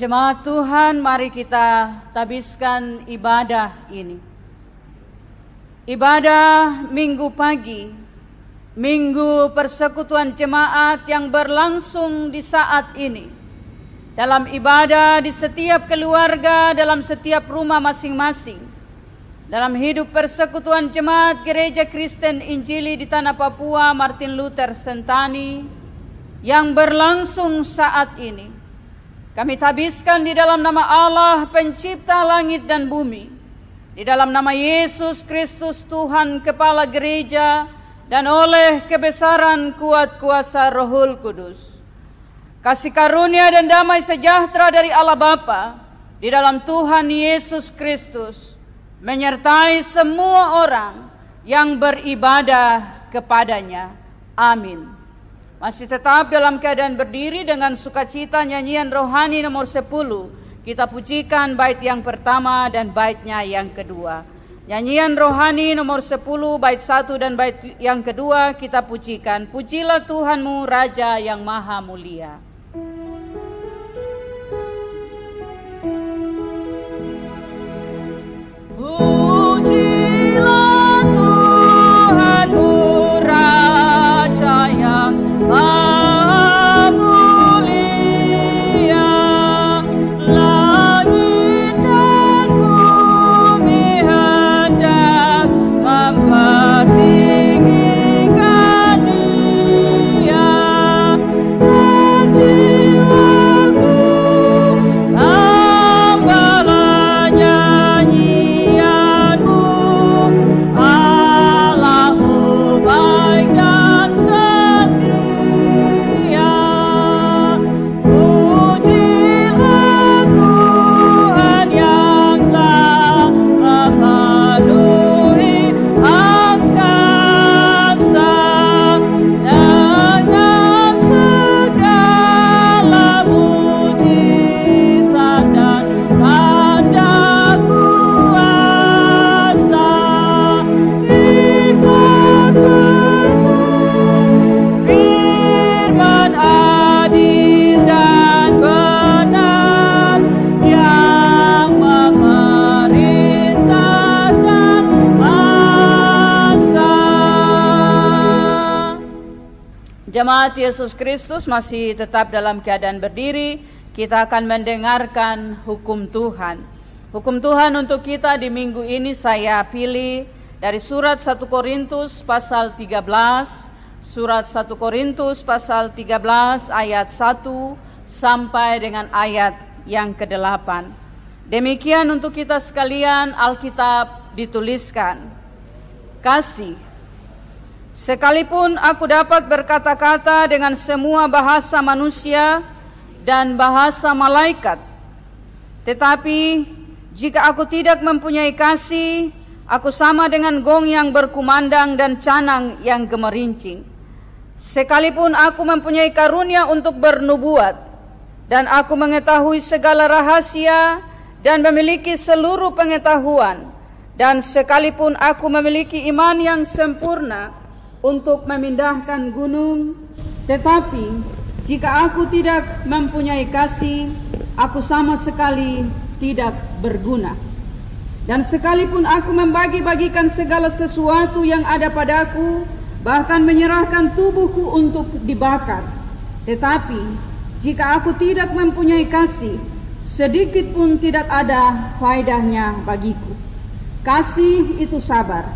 Jemaat Tuhan, mari kita tabiskan ibadah ini. Ibadah Minggu pagi, Minggu persekutuan jemaat yang berlangsung di saat ini. Dalam ibadah di setiap keluarga, dalam setiap rumah masing-masing. Dalam hidup persekutuan jemaat Gereja Kristen Injili di Tanah Papua Martin Luther Sentani yang berlangsung saat ini. Kami tabiskan di dalam nama Allah pencipta langit dan bumi, di dalam nama Yesus Kristus Tuhan Kepala Gereja, dan oleh kebesaran kuat kuasa Rohul Kudus. Kasih karunia dan damai sejahtera dari Allah Bapa di dalam Tuhan Yesus Kristus menyertai semua orang yang beribadah kepadanya. Amin. Masih tetap dalam keadaan berdiri dengan sukacita nyanyian rohani nomor 10. Kita pujikan bait yang pertama dan baitnya yang kedua. Nyanyian rohani nomor 10 bait 1 dan bait yang kedua kita pujikan. Pujilah Tuhanmu Raja yang Maha Mulia. Pujilah Tuhanmu Raja yang Maha Mulia, langit dan bumi hendak mempertinggikan Dia, dan jiwaku hambalah nyanyianmu, Allahmu baik dan setia. Pujilah Tuhan yang telah memenuhi angkasa dengan segala mujizat dan tanda kuasa. Hikmat firman adil dan benar yang memerintahkan masa. Jemaat Yesus Kristus masih tetap dalam keadaan berdiri. Kita akan mendengarkan hukum Tuhan. Hukum Tuhan untuk kita di minggu ini saya pilih dari surat 1 Korintus pasal 13. Surat 1 Korintus pasal 13 ayat 1 sampai dengan ayat yang ke-8. Demikian untuk kita sekalian Alkitab dituliskan. Kasih. Sekalipun aku dapat berkata-kata dengan semua bahasa manusia dan bahasa malaikat, tetapi jika aku tidak mempunyai kasih, aku sama dengan gong yang berkumandang dan canang yang gemerincing. Sekalipun aku mempunyai karunia untuk bernubuat, dan aku mengetahui segala rahasia dan memiliki seluruh pengetahuan, dan sekalipun aku memiliki iman yang sempurna untuk memindahkan gunung, tetapi jika aku tidak mempunyai kasih, aku sama sekali tidak berguna. Dan sekalipun aku membagi-bagikan segala sesuatu yang ada padaku, bahkan menyerahkan tubuhku untuk dibakar, tetapi jika aku tidak mempunyai kasih, sedikit pun tidak ada faedahnya bagiku. Kasih itu sabar,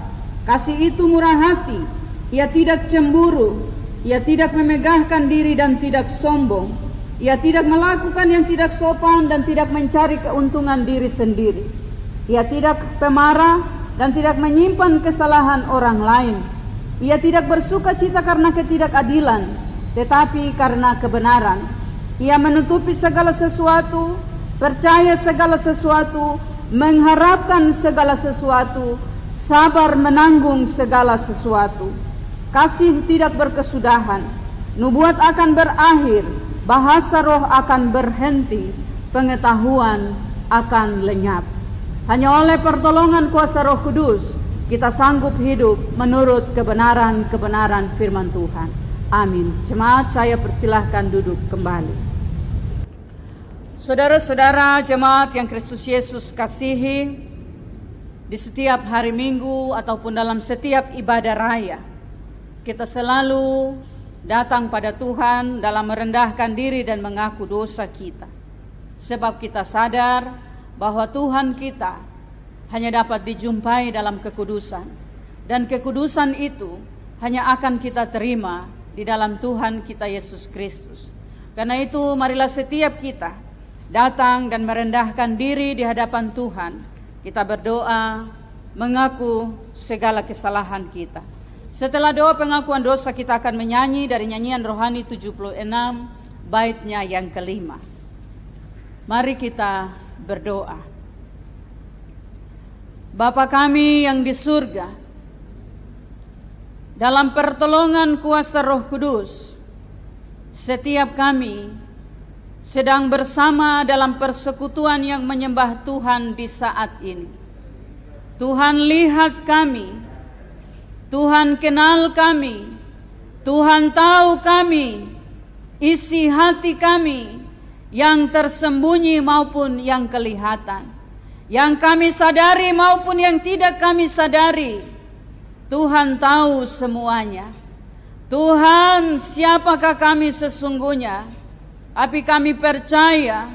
kasih itu murah hati, ia tidak cemburu, ia tidak memegahkan diri dan tidak sombong, ia tidak melakukan yang tidak sopan dan tidak mencari keuntungan diri sendiri. Ia tidak pemarah dan tidak menyimpan kesalahan orang lain. Ia tidak bersuka cita karena ketidakadilan, tetapi karena kebenaran. Ia menutupi segala sesuatu, percaya segala sesuatu, mengharapkan segala sesuatu, sabar menanggung segala sesuatu. Kasih tidak berkesudahan, nubuat akan berakhir, bahasa roh akan berhenti, pengetahuan akan lenyap. Hanya oleh pertolongan kuasa Roh Kudus kita sanggup hidup menurut kebenaran-kebenaran firman Tuhan. Amin. Jemaat, saya persilahkan duduk kembali. Saudara-saudara jemaat yang Kristus Yesus kasihi, di setiap hari Minggu ataupun dalam setiap ibadah raya, kita selalu datang pada Tuhan dalam merendahkan diri dan mengaku dosa kita. Sebab kita sadar bahwa Tuhan kita hanya dapat dijumpai dalam kekudusan. Dan kekudusan itu hanya akan kita terima di dalam Tuhan kita Yesus Kristus. Karena itu marilah setiap kita datang dan merendahkan diri di hadapan Tuhan. Kita berdoa, mengaku segala kesalahan kita. Setelah doa pengakuan dosa, kita akan menyanyi dari nyanyian rohani 76, baitnya yang kelima. Mari kita berdoa. Bapa kami yang di surga, dalam pertolongan kuasa Roh Kudus, setiap kami sedang bersama dalam persekutuan yang menyembah Tuhan di saat ini. Tuhan lihat kami, Tuhan kenal kami, Tuhan tahu kami, isi hati kami yang tersembunyi maupun yang kelihatan, yang kami sadari maupun yang tidak kami sadari. Tuhan tahu semuanya. Tuhan, siapakah kami sesungguhnya? Tapi kami percaya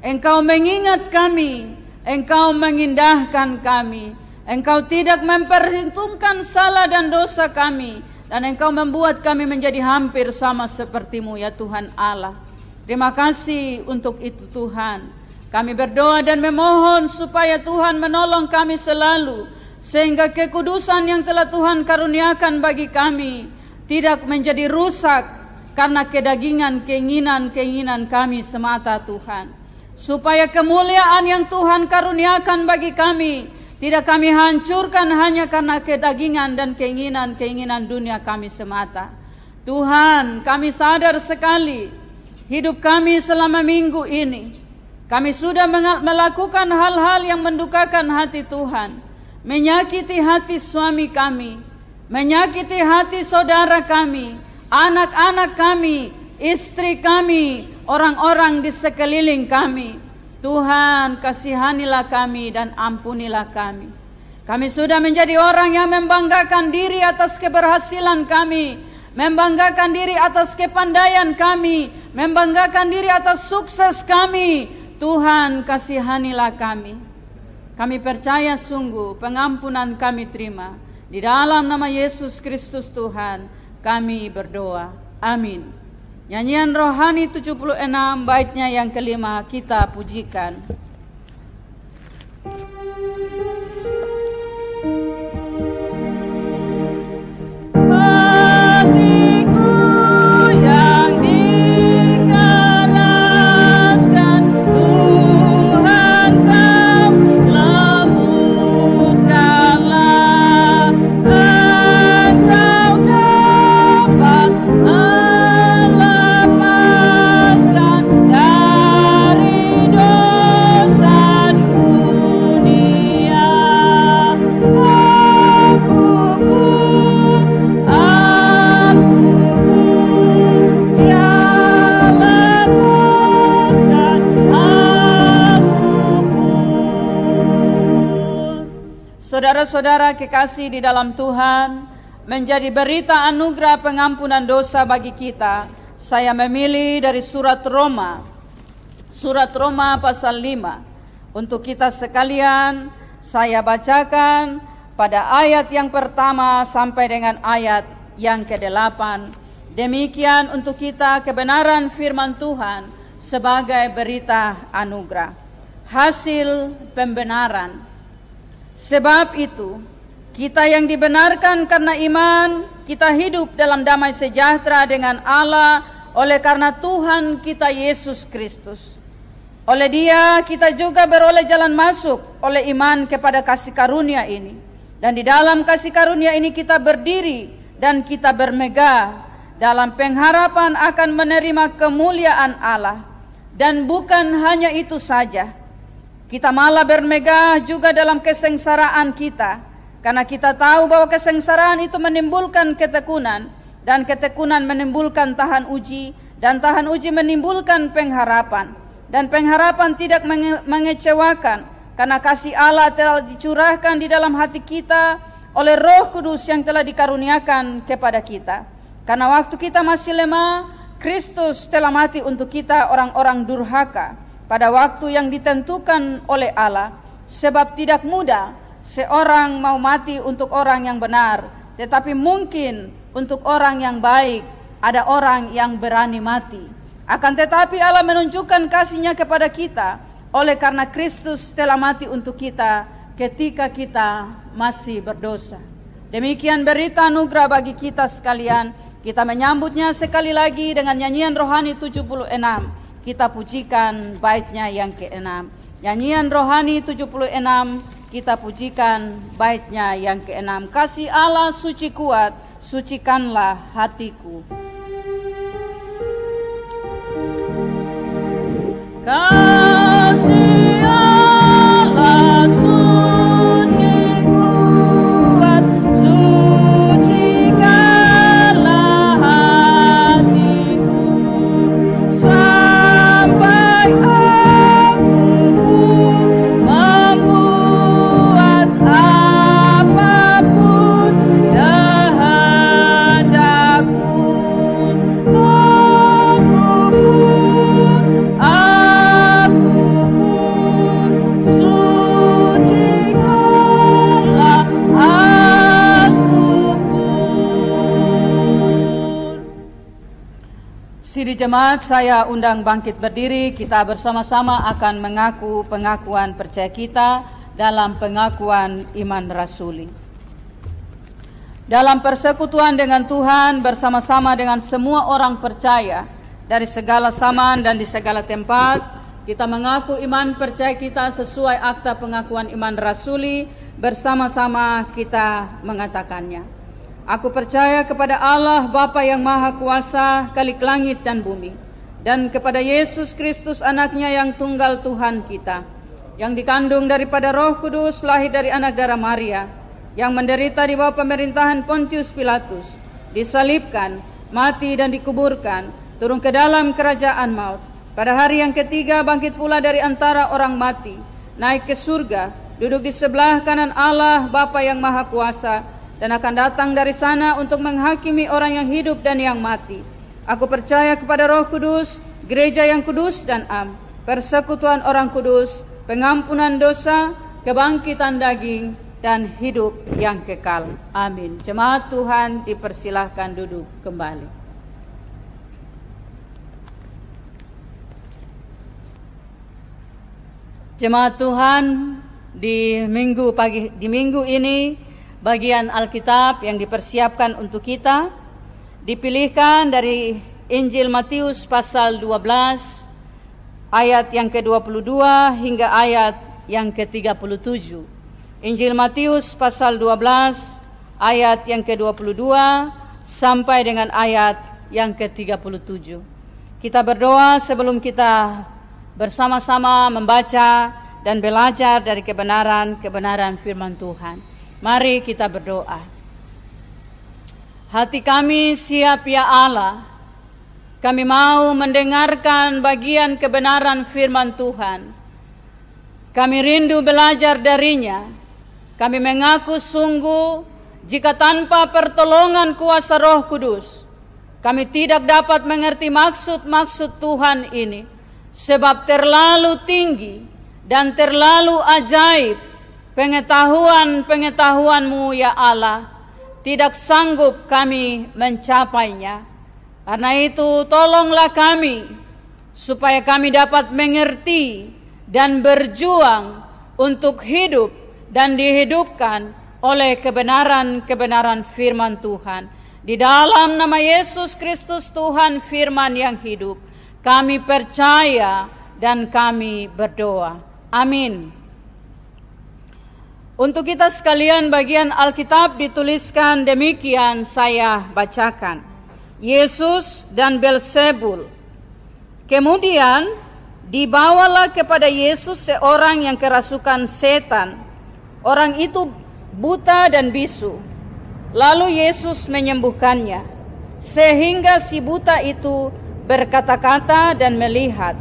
Engkau mengingat kami, Engkau mengindahkan kami, Engkau tidak memperhitungkan salah dan dosa kami, dan Engkau membuat kami menjadi hampir sama seperti-Mu ya Tuhan Allah. Terima kasih untuk itu Tuhan. Kami berdoa dan memohon supaya Tuhan menolong kami selalu, sehingga kekudusan yang telah Tuhan karuniakan bagi kami tidak menjadi rusak karena kedagingan keinginan kami semata Tuhan. Supaya kemuliaan yang Tuhan karuniakan bagi kami tidak kami hancurkan hanya karena kedagingan dan keinginan dunia kami semata. Tuhan, kami sadar sekali hidup kami selama minggu ini, kami sudah melakukan hal-hal yang mendukakan hati Tuhan, menyakiti hati suami kami, menyakiti hati saudara kami, anak-anak kami, istri kami, orang-orang di sekeliling kami. Tuhan, kasihanilah kami dan ampunilah kami. Kami sudah menjadi orang yang membanggakan diri atas keberhasilan kami, membanggakan diri atas kepandaian kami, membanggakan diri atas sukses kami. Tuhan, kasihanilah kami. Kami percaya sungguh pengampunan kami terima. Di dalam nama Yesus Kristus Tuhan, kami berdoa. Amin. Nyanyian rohani 76 baitnya yang kelima kita pujikan. Saudara-saudara kekasih di dalam Tuhan, menjadi berita anugerah pengampunan dosa bagi kita, saya memilih dari surat Roma pasal 5. Untuk kita sekalian, saya bacakan pada ayat yang pertama sampai dengan ayat yang ke-8. Demikian untuk kita kebenaran firman Tuhan sebagai berita anugerah. Hasil pembenaran. Sebab itu, kita yang dibenarkan karena iman, kita hidup dalam damai sejahtera dengan Allah oleh karena Tuhan kita Yesus Kristus. Oleh Dia kita juga beroleh jalan masuk oleh iman kepada kasih karunia ini. Dan di dalam kasih karunia ini kita berdiri dan kita bermegah dalam pengharapan akan menerima kemuliaan Allah. Dan bukan hanya itu saja, kita malah bermegah juga dalam kesengsaraan kita, karena kita tahu bahwa kesengsaraan itu menimbulkan ketekunan, dan ketekunan menimbulkan tahan uji, dan tahan uji menimbulkan pengharapan. dan pengharapan tidak mengecewakan, karena kasih Allah telah dicurahkan di dalam hati kita oleh Roh Kudus yang telah dikaruniakan kepada kita. Karena waktu kita masih lemah, Kristus telah mati untuk kita orang-orang durhaka pada waktu yang ditentukan oleh Allah. Sebab tidak mudah seorang mau mati untuk orang yang benar, tetapi mungkin untuk orang yang baik ada orang yang berani mati. Akan tetapi Allah menunjukkan kasih-Nya kepada kita oleh karena Kristus telah mati untuk kita ketika kita masih berdosa. Demikian berita anugerah bagi kita sekalian. Kita menyambutnya sekali lagi dengan nyanyian rohani 76. Kita pujikan baitnya yang ke-6. Nyanyian rohani 76, kita pujikan baitnya yang ke-6. Kasih Allah suci kuat, sucikanlah hatiku. Kasih Allah suci kuat, sucikanlah hatiku, sampai aku membuat apapun kehendakmu. Siri jemaat, saya undang bangkit berdiri. Kita bersama-sama akan mengaku pengakuan percaya kita dalam pengakuan iman rasuli. Dalam persekutuan dengan Tuhan bersama-sama dengan semua orang percaya dari segala zaman dan di segala tempat, kita mengaku iman percaya kita sesuai akta pengakuan iman rasuli. Bersama-sama kita mengatakannya. Aku percaya kepada Allah Bapa yang Maha Kuasa, Khalik langit dan bumi, dan kepada Yesus Kristus anaknya yang tunggal Tuhan kita, yang dikandung daripada Roh Kudus, lahir dari anak darah Maria, yang menderita di bawah pemerintahan Pontius Pilatus, disalibkan, mati dan dikuburkan, turun ke dalam kerajaan maut. Pada hari yang ketiga bangkit pula dari antara orang mati, naik ke surga, duduk di sebelah kanan Allah Bapa yang Maha Kuasa, dan akan datang dari sana untuk menghakimi orang yang hidup dan yang mati. Aku percaya kepada Roh Kudus, gereja yang kudus dan am, persekutuan orang kudus, pengampunan dosa, kebangkitan daging, dan hidup yang kekal. Amin. Jemaat Tuhan dipersilahkan duduk kembali. Jemaat Tuhan, di minggu ini bagian Alkitab yang dipersiapkan untuk kita dipilihkan dari Injil Matius pasal 12 ayat yang ke-22 hingga ayat yang ke-37. Injil Matius pasal 12 ayat yang ke-22 sampai dengan ayat yang ke-37. Kita berdoa sebelum kita bersama-sama membaca dan belajar dari kebenaran firman Tuhan. Mari kita berdoa. Hati kami siap ya Allah. Kami mau mendengarkan bagian kebenaran firman Tuhan. Kami rindu belajar darinya. Kami mengaku sungguh jika tanpa pertolongan kuasa Roh Kudus, kami tidak dapat mengerti maksud-maksud Tuhan ini. Sebab terlalu tinggi dan terlalu ajaib pengetahuan-pengetahuan-Mu ya Allah, tidak sanggup kami mencapainya. Karena itu tolonglah kami, supaya kami dapat mengerti dan berjuang untuk hidup dan dihidupkan oleh kebenaran-kebenaran firman Tuhan. Di dalam nama Yesus Kristus Tuhan firman yang hidup, kami percaya dan kami berdoa. Amin. Untuk kita sekalian bagian Alkitab dituliskan demikian, saya bacakan. Yesus dan Belzebul. Kemudian dibawalah kepada Yesus seorang yang kerasukan setan. Orang itu buta dan bisu. Lalu Yesus menyembuhkannya, sehingga si buta itu berkata-kata dan melihat.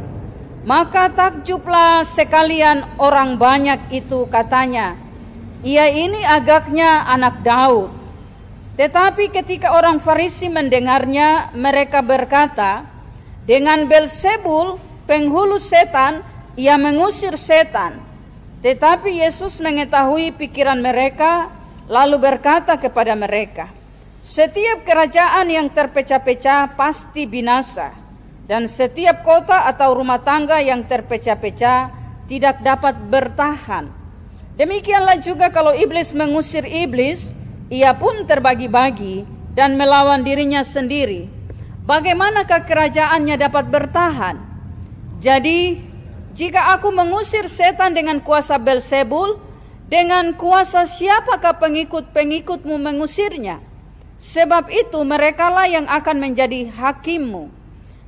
Maka takjublah sekalian orang banyak itu, katanya, ia ini agaknya anak Daud. Tetapi ketika orang Farisi mendengarnya, mereka berkata, dengan Beelzebul, penghulu setan, ia mengusir setan. Tetapi Yesus mengetahui pikiran mereka, lalu berkata kepada mereka, setiap kerajaan yang terpecah-pecah pasti binasa, dan setiap kota atau rumah tangga yang terpecah-pecah tidak dapat bertahan. Demikianlah juga kalau iblis mengusir iblis, ia pun terbagi-bagi dan melawan dirinya sendiri. Bagaimanakah kerajaannya dapat bertahan? Jadi, jika aku mengusir setan dengan kuasa Beelzebul, dengan kuasa siapakah pengikut-pengikutmu mengusirnya? Sebab itu merekalah yang akan menjadi hakimmu.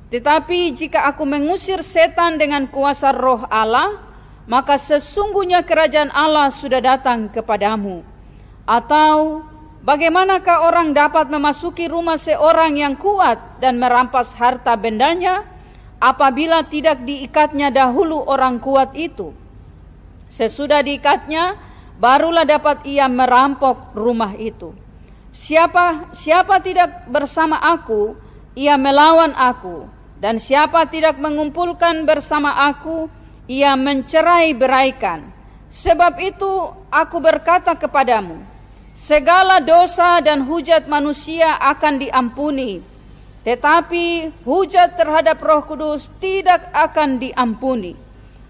Tetapi jika aku mengusir setan dengan kuasa Roh Allah, maka sesungguhnya kerajaan Allah sudah datang kepadamu. Atau bagaimanakah orang dapat memasuki rumah seorang yang kuat dan merampas harta bendanya, apabila tidak diikatnya dahulu orang kuat itu? Sesudah diikatnya, barulah dapat ia merampok rumah itu. Siapa tidak bersama aku, ia melawan aku. Dan siapa tidak mengumpulkan bersama aku, ia mencerai-beraikan. Sebab itu aku berkata kepadamu, segala dosa dan hujat manusia akan diampuni, tetapi hujat terhadap Roh Kudus tidak akan diampuni.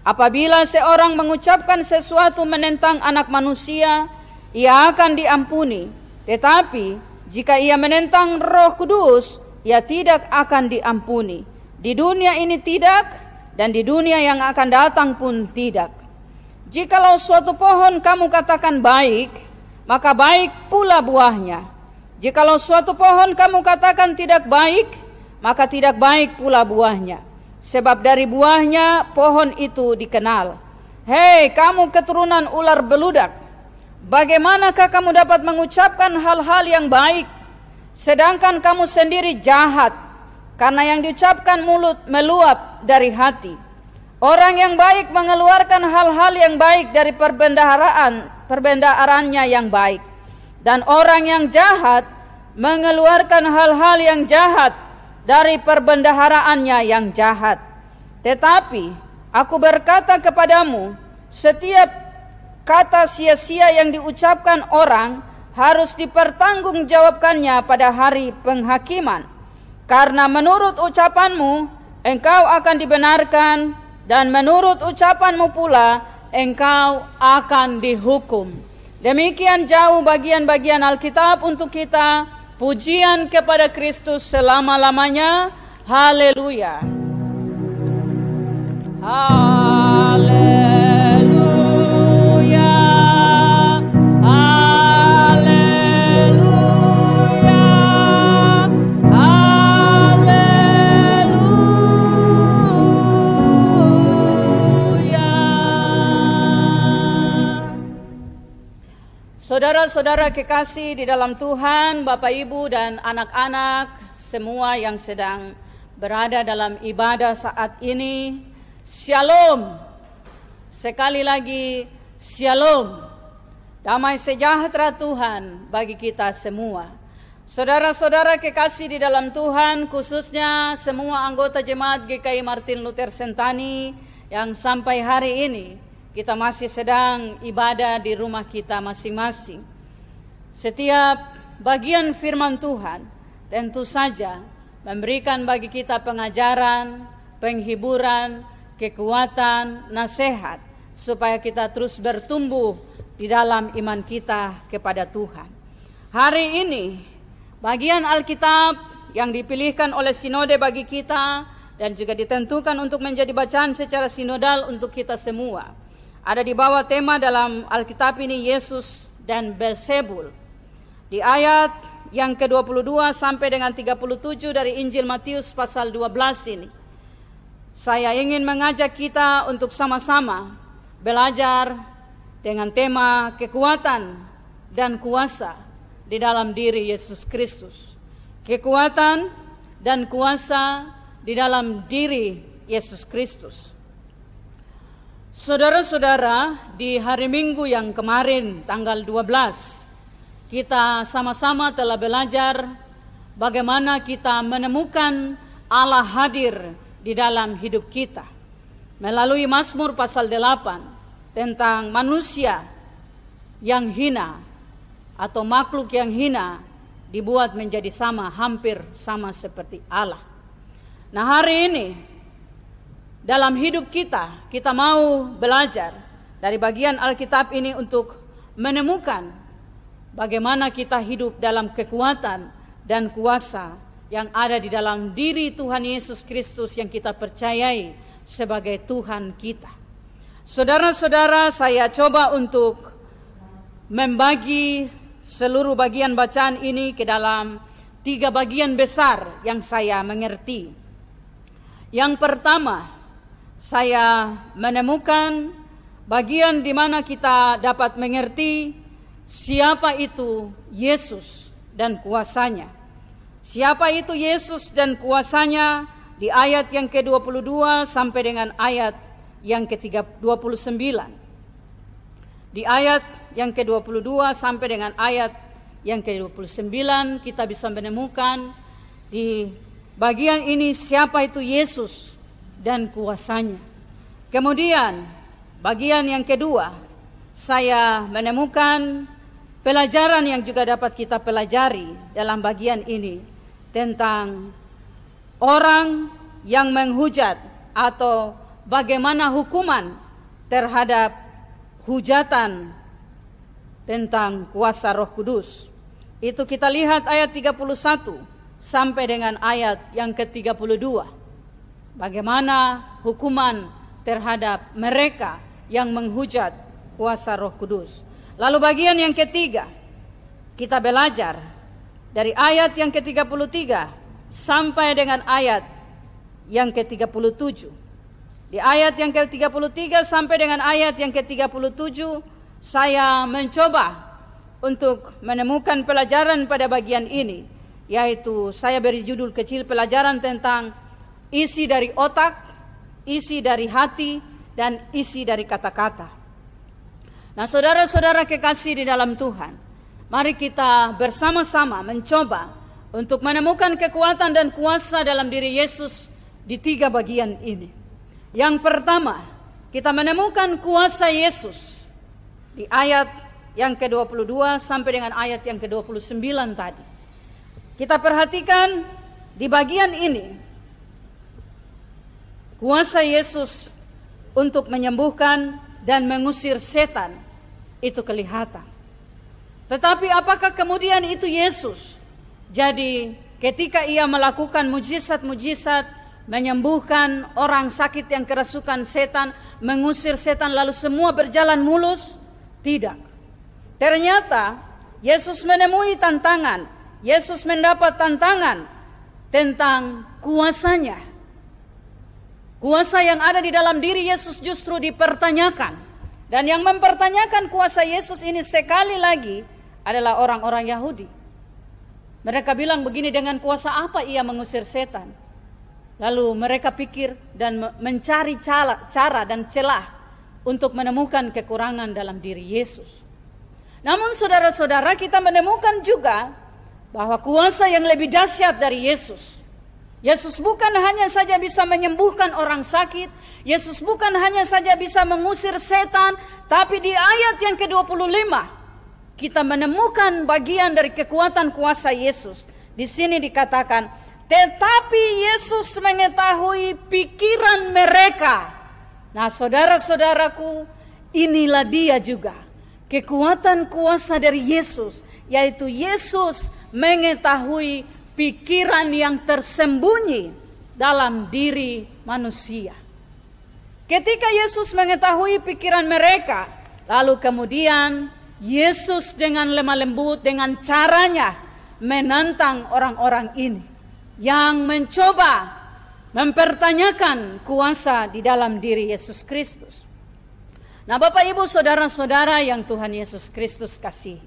Apabila seorang mengucapkan sesuatu menentang anak manusia, ia akan diampuni. Tetapi jika ia menentang Roh Kudus, ia tidak akan diampuni. Di dunia ini tidak, dan di dunia yang akan datang pun tidak. Jikalau suatu pohon kamu katakan baik, maka baik pula buahnya. Jikalau suatu pohon kamu katakan tidak baik, maka tidak baik pula buahnya. Sebab dari buahnya pohon itu dikenal. Hei kamu keturunan ular beludak, bagaimanakah kamu dapat mengucapkan hal-hal yang baik, sedangkan kamu sendiri jahat? Karena yang diucapkan mulut meluap dari hati. Orang yang baik mengeluarkan hal-hal yang baik dari perbendaharaannya yang baik. Dan orang yang jahat mengeluarkan hal-hal yang jahat dari perbendaharaannya yang jahat. Tetapi aku berkata kepadamu, setiap kata sia-sia yang diucapkan orang harus dipertanggungjawabkannya pada hari penghakiman. Karena menurut ucapanmu engkau akan dibenarkan, dan menurut ucapanmu pula engkau akan dihukum. Demikian jauh bagian-bagian Alkitab untuk kita. Pujian kepada Kristus selama-lamanya. Haleluya. Haleluya. Saudara-saudara kekasih di dalam Tuhan, Bapak Ibu dan anak-anak semua yang sedang berada dalam ibadah saat ini, Shalom. Sekali lagi, Shalom. Damai sejahtera Tuhan bagi kita semua. Saudara-saudara kekasih di dalam Tuhan, khususnya semua anggota Jemaat GKI Martin Luther Sentani yang sampai hari ini kita masih sedang ibadah di rumah kita masing-masing. Setiap bagian firman Tuhan tentu saja memberikan bagi kita pengajaran, penghiburan, kekuatan, nasihat, supaya kita terus bertumbuh di dalam iman kita kepada Tuhan. Hari ini, bagian Alkitab yang dipilihkan oleh sinode bagi kita dan juga ditentukan untuk menjadi bacaan secara sinodal untuk kita semua, ada di bawah tema dalam Alkitab ini, Yesus dan Beelzebul. Di ayat yang ke-22 sampai dengan 37 dari Injil Matius pasal 12 ini, saya ingin mengajak kita untuk sama-sama belajar dengan tema kekuatan dan kuasa di dalam diri Yesus Kristus. Kekuatan dan kuasa di dalam diri Yesus Kristus. Saudara-saudara, di hari Minggu yang kemarin tanggal 12 kita sama-sama telah belajar bagaimana kita menemukan Allah hadir di dalam hidup kita melalui Mazmur pasal 8 tentang manusia yang hina atau makhluk yang hina dibuat menjadi hampir sama seperti Allah. Nah, hari ini dalam hidup kita mau belajar dari bagian Alkitab ini untuk menemukan bagaimana kita hidup dalam kekuatan dan kuasa yang ada di dalam diri Tuhan Yesus Kristus yang kita percayai sebagai Tuhan kita. Saudara-saudara, saya coba untuk membagi seluruh bagian bacaan ini ke dalam 3 bagian besar yang saya mengerti. Yang pertama, saya menemukan bagian di mana kita dapat mengerti siapa itu Yesus dan kuasanya. Siapa itu Yesus dan kuasanya di ayat yang ke-22 sampai dengan ayat yang ke-29. Di ayat yang ke-22 sampai dengan ayat yang ke-29 kita bisa menemukan di bagian ini siapa itu Yesus dan kuasanya. Kemudian bagian yang kedua, saya menemukan pelajaran yang juga dapat kita pelajari dalam bagian ini tentang orang yang menghujat atau bagaimana hukuman terhadap hujatan tentang kuasa Roh Kudus. Itu kita lihat ayat 31 sampai dengan ayat yang ke-32. Bagaimana hukuman terhadap mereka yang menghujat kuasa Roh Kudus. Lalu bagian yang ketiga, kita belajar dari ayat yang ke-33 sampai dengan ayat yang ke-37. Di ayat yang ke-33 sampai dengan ayat yang ke-37, saya mencoba untuk menemukan pelajaran pada bagian ini, yaitu saya beri judul kecil pelajaran tentang isi dari otak, isi dari hati, dan isi dari kata-kata. Nah, saudara-saudara kekasih di dalam Tuhan, mari kita bersama-sama mencoba untuk menemukan kekuatan dan kuasa dalam diri Yesus di 3 bagian ini. Yang pertama, kita menemukan kuasa Yesus di ayat yang ke-22 sampai dengan ayat yang ke-29 tadi. Kita perhatikan di bagian ini, kuasa Yesus untuk menyembuhkan dan mengusir setan itu kelihatan. Tetapi apakah kemudian itu Yesus? Jadi ketika ia melakukan mujizat-mujizat, menyembuhkan orang sakit yang kerasukan setan, mengusir setan lalu semua berjalan mulus? Tidak. Ternyata Yesus menemui tantangan. Yesus mendapat tantangan tentang kuasanya. Kuasa yang ada di dalam diri Yesus justru dipertanyakan. Dan yang mempertanyakan kuasa Yesus ini sekali lagi adalah orang-orang Yahudi. Mereka bilang begini, dengan kuasa apa ia mengusir setan? Lalu mereka pikir dan mencari cara dan celah untuk menemukan kekurangan dalam diri Yesus. Namun saudara-saudara, kita menemukan juga bahwa kuasa yang lebih dahsyat dari Yesus. Yesus bukan hanya saja bisa menyembuhkan orang sakit, Yesus bukan hanya saja bisa mengusir setan, tapi di ayat yang ke-25 kita menemukan bagian dari kekuatan kuasa Yesus. Di sini dikatakan, tetapi Yesus mengetahui pikiran mereka. Nah, saudara-saudaraku, inilah dia juga kekuatan kuasa dari Yesus, yaitu Yesus mengetahui pikiran yang tersembunyi dalam diri manusia. Ketika Yesus mengetahui pikiran mereka, lalu kemudian Yesus dengan lemah lembut, dengan caranya menantang orang-orang ini yang mencoba mempertanyakan kuasa di dalam diri Yesus Kristus. Nah, Bapak Ibu saudara-saudara yang Tuhan Yesus Kristus kasihi,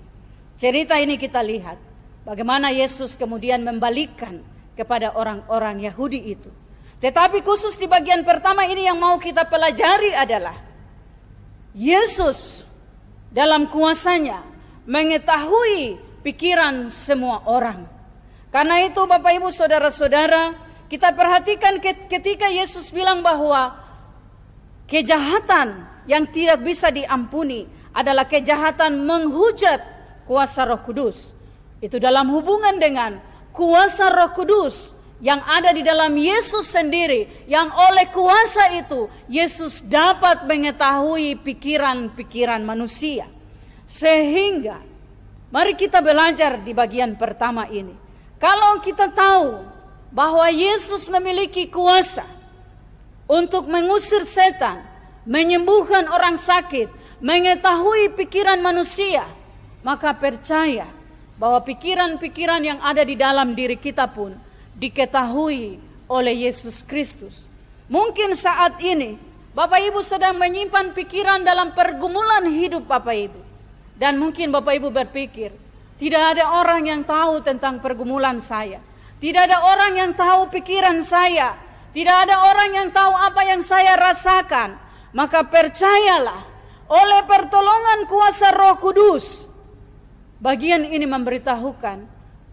cerita ini kita lihat bagaimana Yesus kemudian membalikkan kepada orang-orang Yahudi itu. Tetapi khusus di bagian pertama ini yang mau kita pelajari adalah Yesus dalam kuasanya mengetahui pikiran semua orang. Karena itu Bapak Ibu Saudara-saudara, kita perhatikan ketika Yesus bilang bahwa kejahatan yang tidak bisa diampuni adalah kejahatan menghujat kuasa Roh Kudus. Itu dalam hubungan dengan kuasa Roh Kudus yang ada di dalam Yesus sendiri, yang oleh kuasa itu Yesus dapat mengetahui pikiran-pikiran manusia. Sehingga mari kita belajar di bagian pertama ini. Kalau kita tahu bahwa Yesus memiliki kuasa untuk mengusir setan, menyembuhkan orang sakit, mengetahui pikiran manusia, maka percaya bahwa pikiran-pikiran yang ada di dalam diri kita pun diketahui oleh Yesus Kristus. Mungkin saat ini Bapak Ibu sedang menyimpan pikiran dalam pergumulan hidup Bapak Ibu. Dan mungkin Bapak Ibu berpikir, tidak ada orang yang tahu tentang pergumulan saya. Tidak ada orang yang tahu pikiran saya. Tidak ada orang yang tahu apa yang saya rasakan. Maka percayalah, oleh pertolongan kuasa Roh Kudus, bagian ini memberitahukan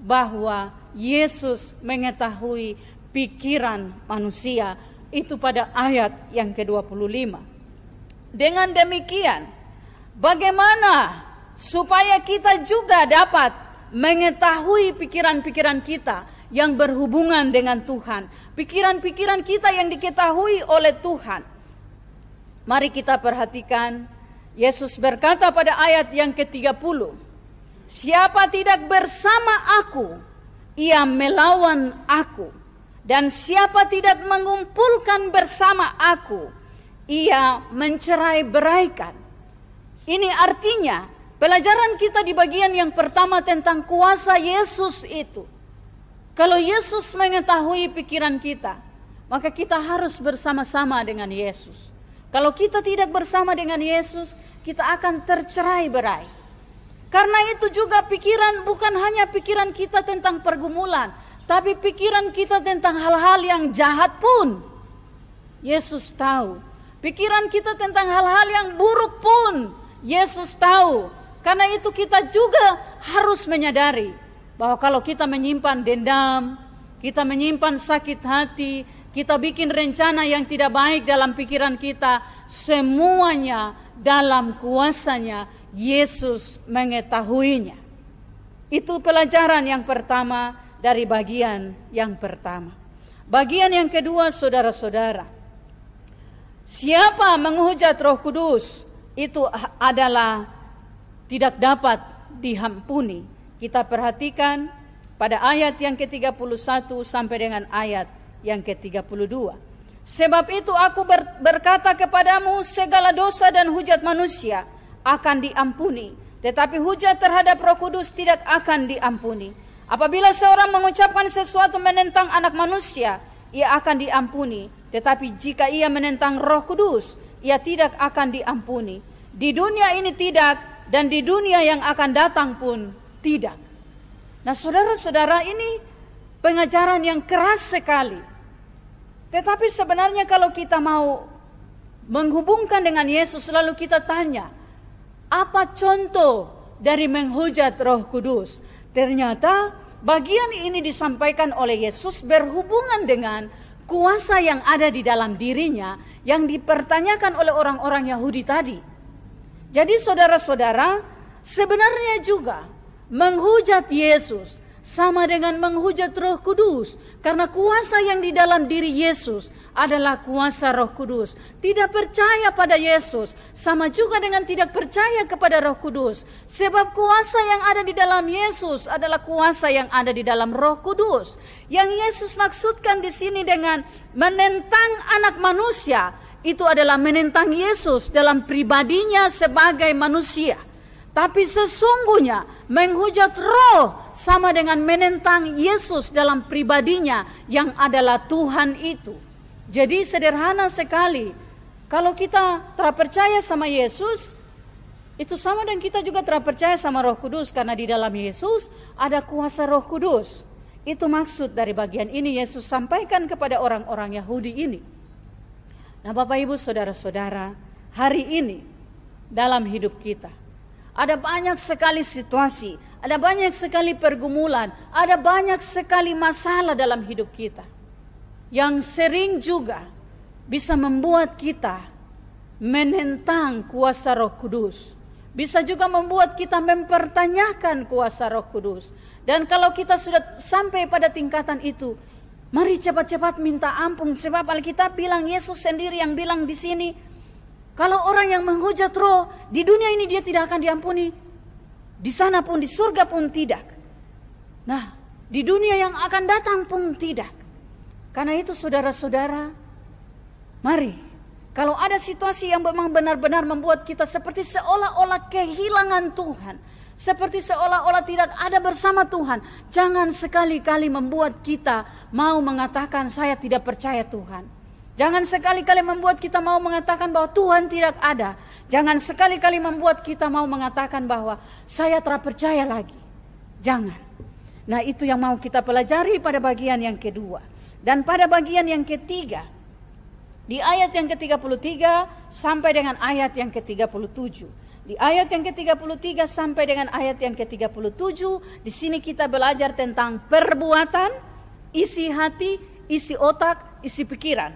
bahwa Yesus mengetahui pikiran manusia. Itu pada ayat yang ke-25. Dengan demikian, bagaimana supaya kita juga dapat mengetahui pikiran-pikiran kita yang berhubungan dengan Tuhan. Pikiran-pikiran kita yang diketahui oleh Tuhan. Mari kita perhatikan, Yesus berkata pada ayat yang ke-30, siapa tidak bersama aku, ia melawan aku. Dan siapa tidak mengumpulkan bersama aku, ia mencerai-beraikan. Ini artinya, pelajaran kita di bagian yang pertama tentang kuasa Yesus itu. Kalau Yesus mengetahui pikiran kita, maka kita harus bersama-sama dengan Yesus. Kalau kita tidak bersama dengan Yesus, kita akan tercerai-berai. Karena itu juga pikiran bukan hanya pikiran kita tentang pergumulan, tapi pikiran kita tentang hal-hal yang jahat pun Yesus tahu. Pikiran kita tentang hal-hal yang buruk pun Yesus tahu. Karena itu kita juga harus menyadari bahwa kalau kita menyimpan dendam, kita menyimpan sakit hati, kita bikin rencana yang tidak baik dalam pikiran kita, semuanya dalam kuasanya Yesus mengetahuinya. Itu pelajaran yang pertama dari bagian yang pertama. Bagian yang kedua, saudara-saudara, siapa menghujat Roh Kudus itu adalah tidak dapat diampuni. Kita perhatikan pada ayat yang ke-31 sampai dengan ayat yang ke-32. Sebab itu aku berkata kepadamu, segala dosa dan hujat manusia akan diampuni, tetapi hujat terhadap Roh Kudus tidak akan diampuni. Apabila seorang mengucapkan sesuatu menentang anak manusia, ia akan diampuni, tetapi jika ia menentang Roh Kudus, ia tidak akan diampuni. Di dunia ini tidak, dan di dunia yang akan datang pun tidak. Nah, saudara-saudara, ini pengajaran yang keras sekali. Tetapi sebenarnya kalau kita mau menghubungkan dengan Yesus, lalu kita tanya, apa contoh dari menghujat Roh Kudus? Ternyata bagian ini disampaikan oleh Yesus berhubungan dengan kuasa yang ada di dalam dirinya yang dipertanyakan oleh orang-orang Yahudi tadi. Jadi saudara-saudara, sebenarnya juga menghujat Yesus sama dengan menghujat Roh Kudus. Karena kuasa yang di dalam diri Yesus adalah kuasa Roh Kudus. Tidak percaya pada Yesus sama juga dengan tidak percaya kepada Roh Kudus. Sebab kuasa yang ada di dalam Yesus adalah kuasa yang ada di dalam Roh Kudus. Yang Yesus maksudkan di sini dengan menentang anak manusia, itu adalah menentang Yesus dalam pribadinya sebagai manusia. Tapi sesungguhnya menghujat Roh sama dengan menentang Yesus dalam pribadinya yang adalah Tuhan itu. Jadi sederhana sekali. Kalau kita terpercaya sama Yesus, itu sama dengan kita juga terpercaya sama Roh Kudus. Karena di dalam Yesus ada kuasa Roh Kudus. Itu maksud dari bagian ini Yesus sampaikan kepada orang-orang Yahudi ini. Nah, Bapak Ibu Saudara-saudara, hari ini dalam hidup kita. Ada banyak sekali situasi, ada banyak sekali pergumulan, ada banyak sekali masalah dalam hidup kita yang sering juga bisa membuat kita menentang kuasa Roh Kudus. Bisa juga membuat kita mempertanyakan kuasa Roh Kudus. Dan kalau kita sudah sampai pada tingkatan itu, mari cepat-cepat minta ampun, sebab Alkitab bilang, Yesus sendiri yang bilang di sini, kalau orang yang menghujat Roh di dunia ini dia tidak akan diampuni, di sana pun, di surga pun tidak. Nah, di dunia yang akan datang pun tidak. Karena itu saudara-saudara, mari, kalau ada situasi yang memang benar-benar membuat kita seperti seolah-olah kehilangan Tuhan, seperti seolah-olah tidak ada bersama Tuhan, jangan sekali-kali membuat kita mau mengatakan saya tidak percaya Tuhan. Jangan sekali-kali membuat kita mau mengatakan bahwa Tuhan tidak ada. Jangan sekali-kali membuat kita mau mengatakan bahwa saya tak percaya lagi. Jangan. Nah, itu yang mau kita pelajari pada bagian yang kedua. Dan pada bagian yang ketiga, di ayat yang ke-33 sampai dengan ayat yang ke-37. Di ayat yang ke-33 sampai dengan ayat yang ke-37, di sini kita belajar tentang perbuatan, isi hati, isi otak, isi pikiran.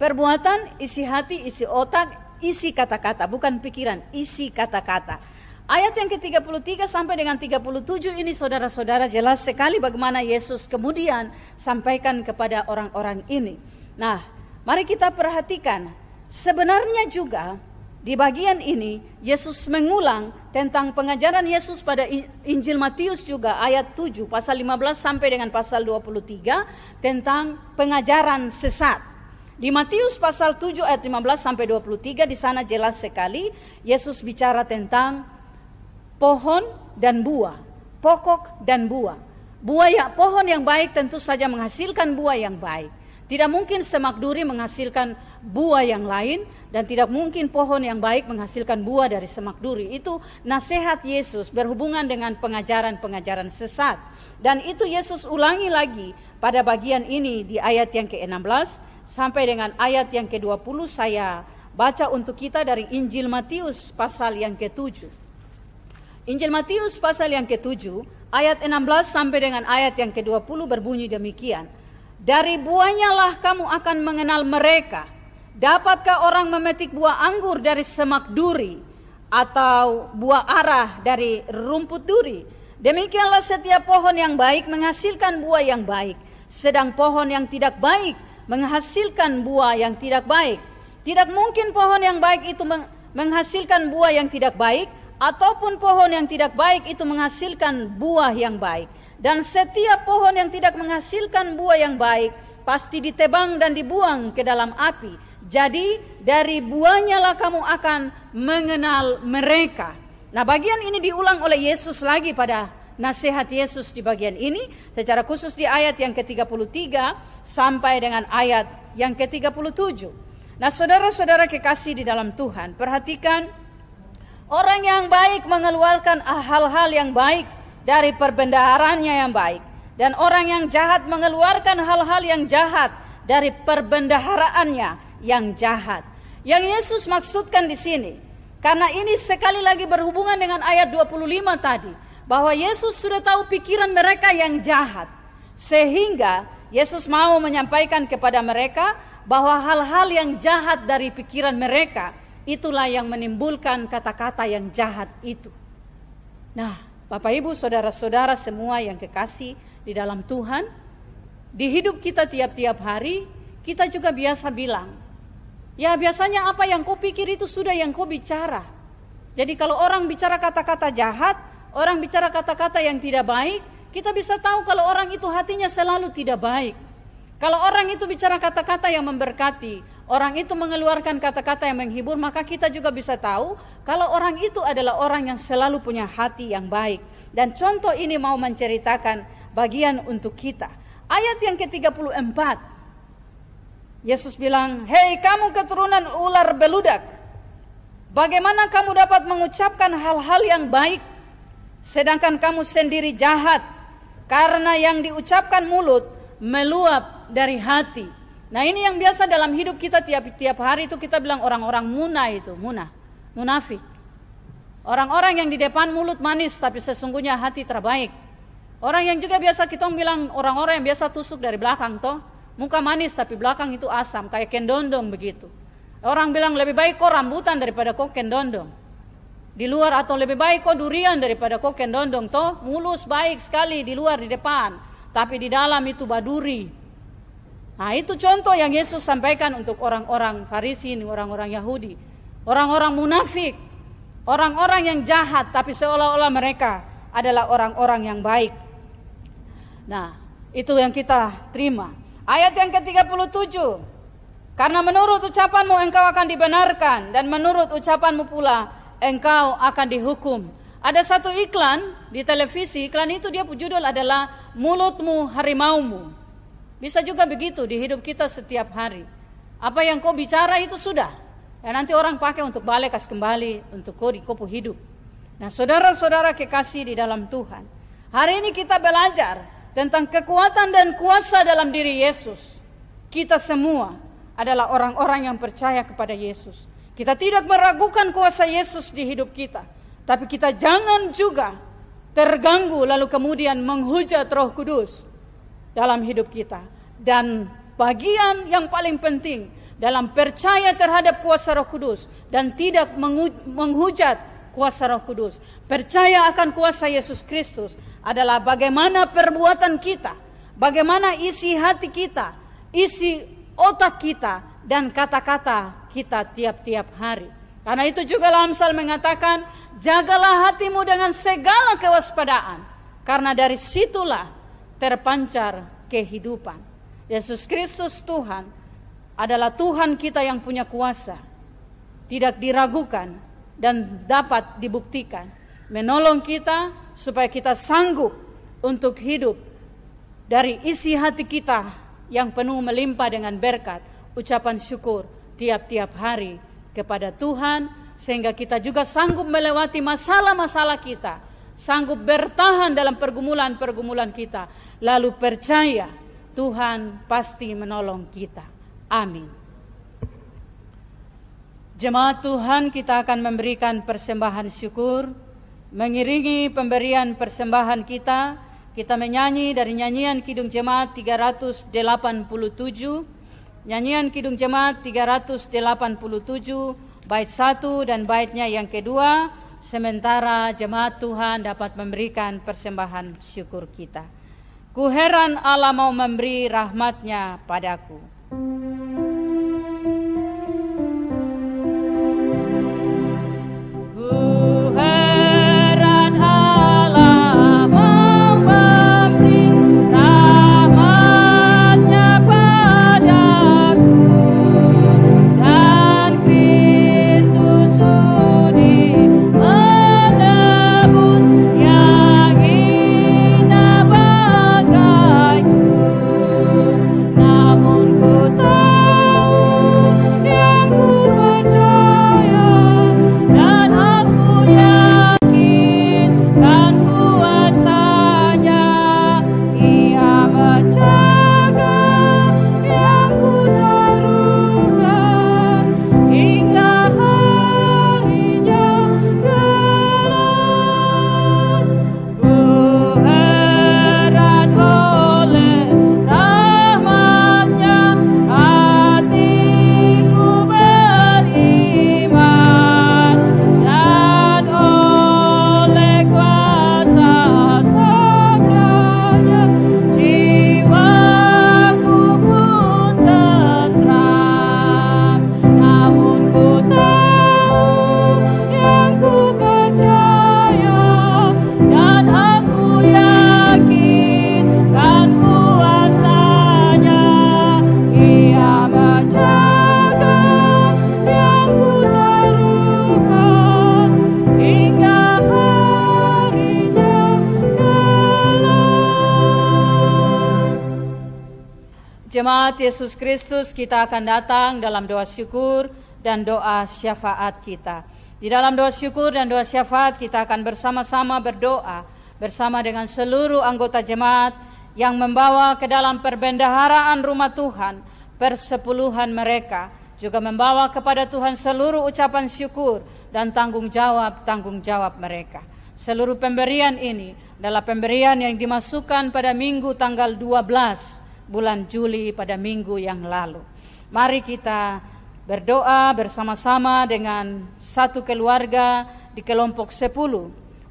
Perbuatan, isi hati, isi otak, isi kata-kata, bukan pikiran, isi kata-kata. Ayat yang ke-33 sampai dengan 37 ini saudara-saudara jelas sekali bagaimana Yesus kemudian sampaikan kepada orang-orang ini. Nah, mari kita perhatikan, sebenarnya juga di bagian ini Yesus mengulang tentang pengajaran Yesus pada Injil Matius juga ayat 7 pasal 15 sampai dengan pasal 23 tentang pengajaran sesat. Di Matius pasal 7 ayat 15 sampai 23 di sana jelas sekali Yesus bicara tentang pohon dan buah, pokok dan buah. Pohon yang baik tentu saja menghasilkan buah yang baik. Tidak mungkin semak duri menghasilkan buah yang lain, dan tidak mungkin pohon yang baik menghasilkan buah dari semak duri. Itu nasihat Yesus berhubungan dengan pengajaran-pengajaran sesat. Dan itu Yesus ulangi lagi pada bagian ini di ayat yang ke-16 sampai dengan ayat yang ke-20. Saya baca untuk kita dari Injil Matius pasal yang ke-7. Injil Matius pasal yang ke-7 ayat 16 sampai dengan ayat yang ke-20 berbunyi demikian. Dari buahnya lah kamu akan mengenal mereka. Dapatkah orang memetik buah anggur dari semak duri, atau buah arah dari rumput duri? Demikianlah setiap pohon yang baik menghasilkan buah yang baik, sedang pohon yang tidak baik menghasilkan buah yang tidak baik. Tidak mungkin pohon yang baik itu menghasilkan buah yang tidak baik, ataupun pohon yang tidak baik itu menghasilkan buah yang baik. Dan setiap pohon yang tidak menghasilkan buah yang baik pasti ditebang dan dibuang ke dalam api. Jadi dari buahnya lah kamu akan mengenal mereka. Nah, bagian ini diulang oleh Yesus lagi pada nasihat Yesus di bagian ini, secara khusus di ayat yang ke-33 sampai dengan ayat yang ke-37. Nah, saudara-saudara kekasih di dalam Tuhan, perhatikan, orang yang baik mengeluarkan hal-hal yang baik dari perbendaharanya yang baik, dan orang yang jahat mengeluarkan hal-hal yang jahat dari perbendaharaannya yang jahat. Yang Yesus maksudkan di sini, karena ini sekali lagi berhubungan dengan ayat 25 tadi, bahwa Yesus sudah tahu pikiran mereka yang jahat, sehingga Yesus mau menyampaikan kepada mereka bahwa hal-hal yang jahat dari pikiran mereka itulah yang menimbulkan kata-kata yang jahat itu. Nah, Bapak Ibu, saudara-saudara semua yang kekasih di dalam Tuhan, di hidup kita tiap-tiap hari, kita juga biasa bilang, ya biasanya apa yang kau pikir itu sudah yang kau bicara. Jadi kalau orang bicara kata-kata jahat, orang bicara kata-kata yang tidak baik, kita bisa tahu kalau orang itu hatinya selalu tidak baik. Kalau orang itu bicara kata-kata yang memberkati, orang itu mengeluarkan kata-kata yang menghibur, maka kita juga bisa tahu kalau orang itu adalah orang yang selalu punya hati yang baik. Dan contoh ini mau menceritakan bagian untuk kita. Ayat yang ke-34, Yesus bilang, hei kamu keturunan ular beludak, bagaimana kamu dapat mengucapkan hal-hal yang baik, sedangkan kamu sendiri jahat, karena yang diucapkan mulut meluap dari hati. Nah ini yang biasa dalam hidup kita tiap hari itu kita bilang orang-orang munafik. Orang-orang yang di depan mulut manis tapi sesungguhnya hati terbaik. Orang yang juga biasa kita bilang orang-orang yang biasa tusuk dari belakang toh. Muka manis tapi belakang itu asam kayak kendondong begitu. Orang bilang lebih baik kok rambutan daripada kok kendondong. Di luar atau lebih baik kok durian daripada kok kendondong toh. Mulus baik sekali di luar di depan. Tapi di dalam itu baduri. Nah itu contoh yang Yesus sampaikan untuk orang-orang Farisi ini, orang-orang Yahudi. Orang-orang munafik, orang-orang yang jahat tapi seolah-olah mereka adalah orang-orang yang baik. Nah itu yang kita terima. Ayat yang ke-37. Karena menurut ucapanmu engkau akan dibenarkan, dan menurut ucapanmu pula engkau akan dihukum. Ada satu iklan di televisi, iklan itu dia judul adalah mulutmu harimaumu. Bisa juga begitu di hidup kita setiap hari. Apa yang kau bicara itu sudah. Ya nanti orang pakai untuk balekas kembali untuk kau di kopu hidup. Nah saudara-saudara kekasih di dalam Tuhan. Hari ini kita belajar tentang kekuatan dan kuasa dalam diri Yesus. Kita semua adalah orang-orang yang percaya kepada Yesus. Kita tidak meragukan kuasa Yesus di hidup kita. Tapi kita jangan juga terganggu lalu kemudian menghujat Roh Kudus dalam hidup kita. Dan bagian yang paling penting dalam percaya terhadap kuasa Roh Kudus dan tidak menghujat kuasa Roh Kudus, percaya akan kuasa Yesus Kristus adalah bagaimana perbuatan kita, bagaimana isi hati kita, isi otak kita dan kata-kata kita tiap-tiap hari. Karena itu juga Amsal mengatakan, jagalah hatimu dengan segala kewaspadaan, karena dari situlah terpancar kehidupan. Yesus Kristus Tuhan adalah Tuhan kita yang punya kuasa, tidak diragukan dan dapat dibuktikan, menolong kita supaya kita sanggup untuk hidup dari isi hati kita yang penuh melimpah dengan berkat, ucapan syukur tiap-tiap hari kepada Tuhan, sehingga kita juga sanggup melewati masalah-masalah kita, sanggup bertahan dalam pergumulan-pergumulan kita, lalu percaya Tuhan pasti menolong kita. Amin. Jemaat Tuhan, kita akan memberikan persembahan syukur. Mengiringi pemberian persembahan kita menyanyi dari nyanyian Kidung Jemaat 387. Nyanyian Kidung Jemaat 387, bait 1 dan baitnya yang kedua. Sementara jemaat Tuhan dapat memberikan persembahan syukur kita. Ku heran Allah mau memberi rahmat-Nya padaku. Ku heran Allah mau memberi rahmat-Nya padaku, dan Kristus sudi menebus yang hina bagaiku. Namun ku tahu yang ku percaya, dan aku yakin kan kuasa-Nya. Ia menjaga yang ku taruhkan hingga harinya kelak. Ku heran oleh rahmat-Nya, hatiku beriman, dan oleh kuasa sabda-Nya jiwaku pun tentram. Namun ku tahu yang ku percaya, dan aku yakin kan kuasa-Nya. Ia menjaga yang ku taruhkan hingga harinya kelak. Jemaat Yesus Kristus, kita akan datang dalam doa syukur dan doa syafaat kita. Di dalam doa syukur dan doa syafaat kita akan bersama-sama berdoa bersama dengan seluruh anggota jemaat yang membawa ke dalam perbendaharaan rumah Tuhan persepuluhan mereka, juga membawa kepada Tuhan seluruh ucapan syukur dan tanggung jawab mereka. Seluruh pemberian ini adalah pemberian yang dimasukkan pada minggu tanggal 12 bulan Juli pada minggu yang lalu. Mari kita berdoa bersama-sama dengan satu keluarga di kelompok 10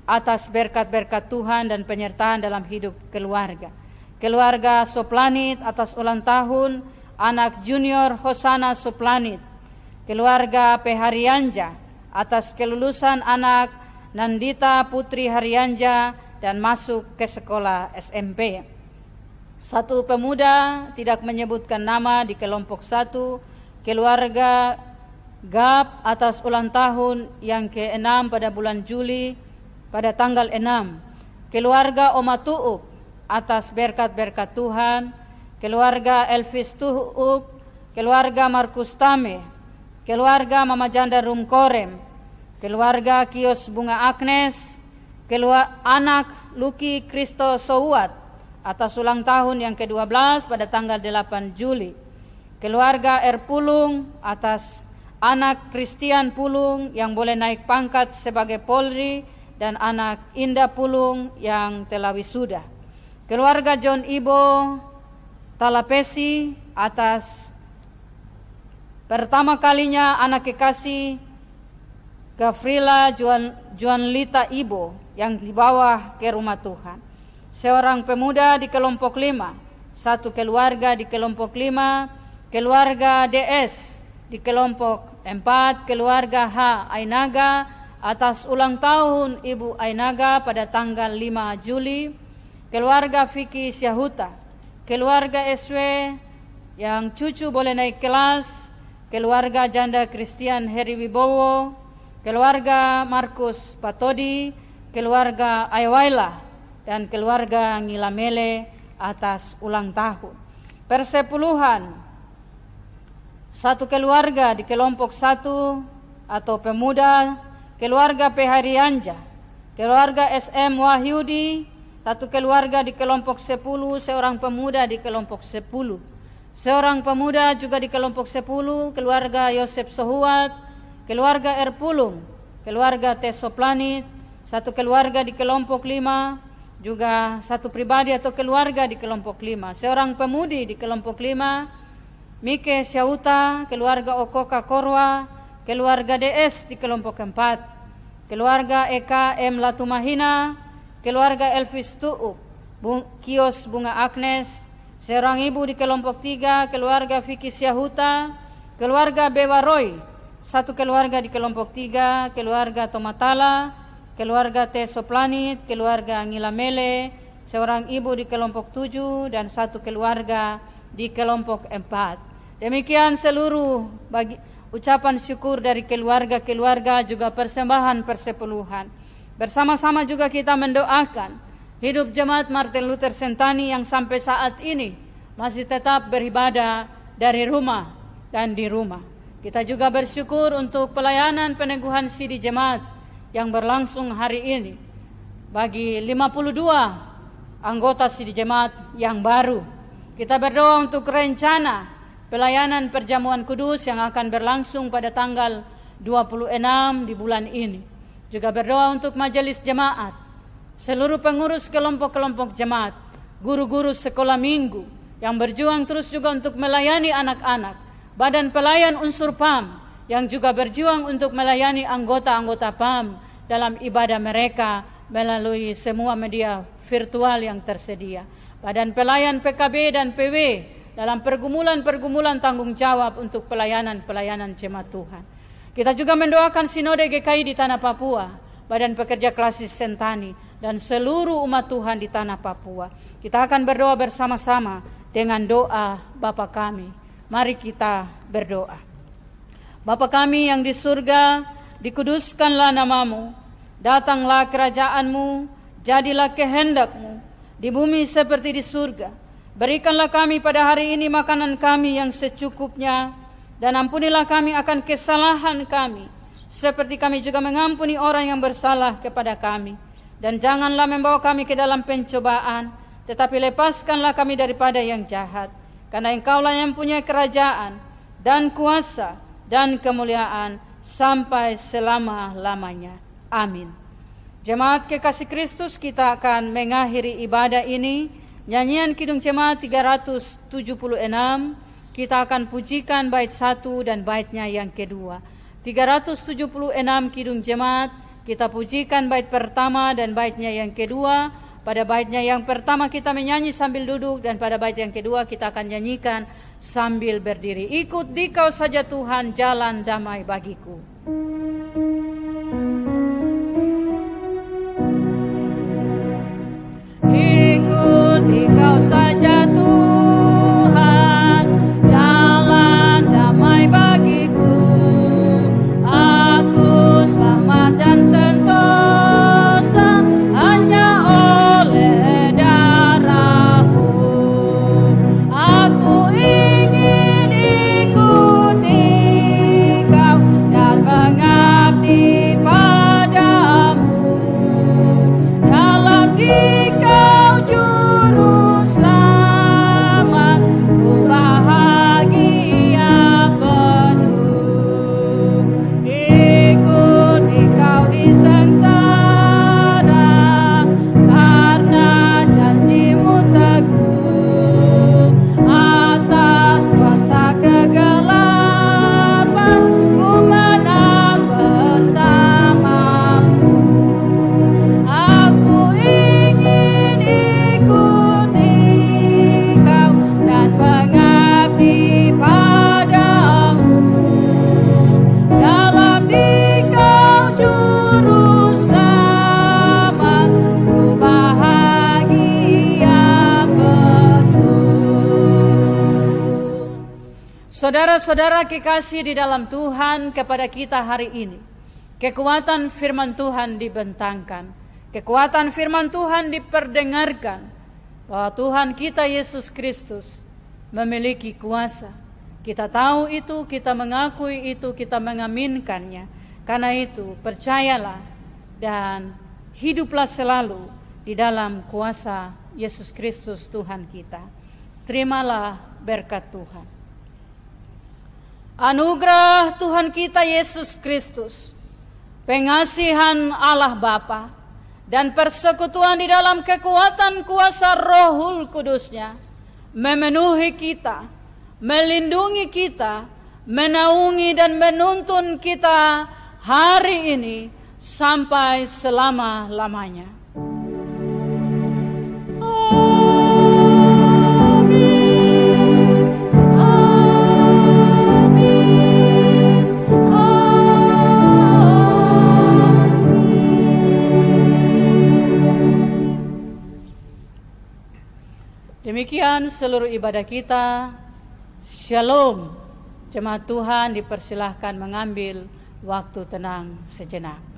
atas berkat-berkat Tuhan dan penyertaan dalam hidup keluarga. Keluarga Soplanit atas ulang tahun anak junior Hosana Soplanit. Keluarga P. Haryanja atas kelulusan anak Nandita Putri Haryanja dan masuk ke sekolah SMP. Satu pemuda tidak menyebutkan nama di kelompok 1, keluarga Gap atas ulang tahun yang ke-6 pada bulan Juli pada tanggal 6. Keluarga Oma Tuup atas berkat-berkat Tuhan. Keluarga Elvis Tuup, keluarga Markus Tame, keluarga Mama Janda Rumkorem, keluarga Kios Bunga Agnes, anak Luki Kristo Sowat atas ulang tahun yang ke-12 pada tanggal 8 Juli. Keluarga R. Pulung atas anak Christian Pulung yang boleh naik pangkat sebagai Polri dan anak Indah Pulung yang telah wisuda. Keluarga John Ibo Talapesi atas pertama kalinya anak kekasih Gafrila Juanlita Ibo yang dibawa ke rumah Tuhan. Seorang pemuda di kelompok 5, satu keluarga di kelompok 5, keluarga DS di kelompok 4, keluarga H. Ainaga atas ulang tahun Ibu Ainaga pada tanggal 5 Juli, keluarga Vicky Syahuta, keluarga SW yang cucu boleh naik kelas, keluarga janda Christian Heri Wibowo, keluarga Markus Patodi, keluarga Aywaila, dan keluarga Ngilamele atas ulang tahun. Persepuluhan, satu keluarga di kelompok 1 atau pemuda, keluarga P. Haryanja, keluarga SM Wahyudi, satu keluarga di kelompok 10, seorang pemuda di kelompok 10. Seorang pemuda juga di kelompok 10, keluarga Yosef Sohuat, keluarga R. Pulung, keluarga T. Soplanit, satu keluarga di kelompok 5, juga satu pribadi atau keluarga di kelompok 5. Seorang pemudi di kelompok 5, Mike Syauta, keluarga Okoka Korwa, keluarga DS di kelompok 4, keluarga Eka M. Latumahina, keluarga Elvis Tuup, Kios Bunga Agnes, seorang ibu di kelompok 3, keluarga Vicky Syahuta, keluarga Bewa Roy, satu keluarga di kelompok 3, keluarga Tomatala, keluarga T. Soplanit, keluarga Ngilamele, seorang ibu di kelompok 7, dan satu keluarga di kelompok 4. Demikian seluruh ucapan syukur dari keluarga-keluarga juga persembahan persepuluhan. Bersama-sama juga kita mendoakan hidup jemaat Martin Luther Sentani yang sampai saat ini masih tetap beribadah dari rumah dan di rumah. Kita juga bersyukur untuk pelayanan peneguhan sidi jemaat yang berlangsung hari ini bagi 52 anggota sidi jemaat yang baru. Kita berdoa untuk rencana pelayanan perjamuan kudus yang akan berlangsung pada tanggal 26 di bulan ini. Juga berdoa untuk majelis jemaat, seluruh pengurus kelompok-kelompok jemaat, guru-guru sekolah minggu yang berjuang terus juga untuk melayani anak-anak, badan pelayan unsur PAM yang juga berjuang untuk melayani anggota-anggota PAM dalam ibadah mereka melalui semua media virtual yang tersedia. Badan pelayan PKB dan PW dalam pergumulan-pergumulan tanggung jawab untuk pelayanan-pelayanan jemaat Tuhan. Kita juga mendoakan Sinode GKI di Tanah Papua, Badan Pekerja Klasis Sentani, dan seluruh umat Tuhan di Tanah Papua. Kita akan berdoa bersama-sama dengan doa Bapa kami. Mari kita berdoa. Bapa kami yang di surga, dikuduskanlah namamu, datanglah kerajaanmu, jadilah kehendakmu, di bumi seperti di surga. Berikanlah kami pada hari ini makanan kami yang secukupnya, dan ampunilah kami akan kesalahan kami, seperti kami juga mengampuni orang yang bersalah kepada kami. Dan janganlah membawa kami ke dalam pencobaan, tetapi lepaskanlah kami daripada yang jahat. karena Engkaulah yang punya kerajaan dan kuasa dan kemuliaan sampai selama-lamanya. Amin. Jemaat kekasih Kristus, kita akan mengakhiri ibadah ini. Nyanyian Kidung Jemaat 376, kita akan pujikan bait 1 dan baitnya yang kedua. 376 Kidung Jemaat, kita pujikan bait pertama dan baitnya yang kedua. Pada baitnya yang pertama kita menyanyi sambil duduk, dan pada bait yang kedua kita akan nyanyikan sambil berdiri. Ikut Dikau saja Tuhan, jalan damai bagiku. Ikut Dikau saja Tuhan, jalan damai bagiku. Aku selamat dan sentosa hanya oleh darah-Mu. Aku ingin ikut Dikau dan mengabdi padamu. Dalam Dikau juru selamat, ku bahagia penuh. Ikut Dikau di sengsara, karena janji-Mu teguh. Atas kuasa kegelapan, ku menang bersama-Mu. Aku ingin ikut Dikau dan mengabdi padamu. Dalam Dikau juru selamat, ku bahagia penuh. Saudara-saudara kekasih di dalam Tuhan, kepada kita hari ini kekuatan firman Tuhan dibentangkan, kekuatan firman Tuhan diperdengarkan, bahwa Tuhan kita Yesus Kristus memiliki kuasa. Kita tahu itu, kita mengakui itu, kita mengaminkannya. Karena itu percayalah dan hiduplah selalu di dalam kuasa Yesus Kristus Tuhan kita. Terimalah berkat Tuhan. Anugerah Tuhan kita Yesus Kristus, pengasihan Allah Bapa, dan persekutuan di dalam kekuatan kuasa Rohul Kudus-Nya memenuhi kita, melindungi kita, menaungi dan menuntun kita hari ini sampai selama-lamanya. Demikian seluruh ibadah kita. Shalom. Jemaat Tuhan dipersilahkan mengambil waktu tenang sejenak.